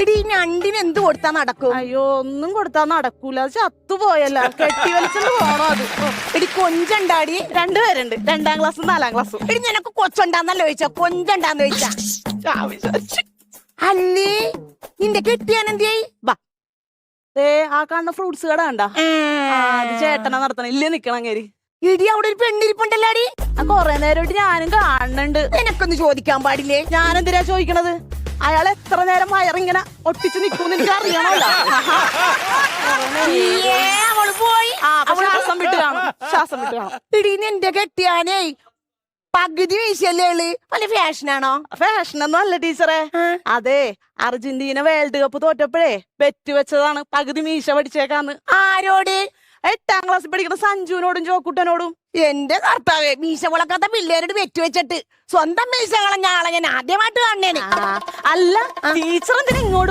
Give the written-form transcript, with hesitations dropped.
എടി ഞണ്ടിന് എന്ത് കൊടുത്താ നടക്കും? അയ്യോ ഒന്നും കൊടുത്താ നടക്കൂല, അത് ചത്തുപോയല്ല, കെട്ടി വലിച്ചോണ്ട് പോണോ അത്. എടി കൊഞ്ചണ്ടാടി. രണ്ടുപേരുണ്ട്, 2ാം ക്ലാസ്സും 4ാം ക്ലാസ്സും. എടി നിനക്ക് കൊച്ചുണ്ടാന്നല്ലോ ചോദിച്ചാ, കൊഞ്ചണ്ടാന്ന് ചോദിച്ചാ. അല്ലേ നിന്റെ കെട്ടിയാനെന്തിയായി? ആ കാണുന്ന ഫ്രൂട്ട്സ് കട കണ്ടാ? അത് ചേട്ടനാ നടത്തണം, ഇല്ലേ നിക്കണം അങ്ങേര്. ഇടി അവിടെ ഒരു പെണ്ണിരിപ്പുണ്ടല്ലാടി. കൊറേ നേരമായിട്ട് ഞാനും കാണുന്നുണ്ട്. നിനക്കൊന്ന് ചോദിക്കാൻ പാടില്ലേ? ഞാനെന്തിനാ ചോദിക്കണത്? അയാൾ എത്ര നേരം വയറിങ്ങനെ ഒട്ടിച്ച് നിക്കൂന്ന് എനിക്ക് അറിയണമല്ലോ. അവള് പോയി. ശ്വാസം വിട്ട് കാണും, ശ്വാസം വിട്ട് കാണും. ഇടി നിന്റെ കെട്ടിയാനേ പകുതി വീശല്ലേ ഉള്ളു, വല്ല ഫാഷനാണോ? ഫാഷനൊന്നും അല്ല ടീച്ചറെ. അതെ, അർജന്റീന വേൾഡ് കപ്പ് തോറ്റപ്പോഴേ ബെറ്റ് വെച്ചതാണ് പകുതി മീശ പഠിച്ചേക്കാന്ന്. ആരോട്? 8ാം ക്ലാസ്സിൽ പഠിക്കുന്ന സഞ്ജുവിനോടും ജോക്കുട്ടനോടും. എന്റെ കർത്താവേ, മീശ വളക്കാത്ത പിള്ളേരോട് വെറ്റ് വെച്ചിട്ട് സ്വന്തം മീശ കളഞ്ഞ ആളെ ഞാൻ ആദ്യമായിട്ട് കാണണേന്. അല്ല ടീച്ചർ എന്തിനാ ഇങ്ങോട്ട്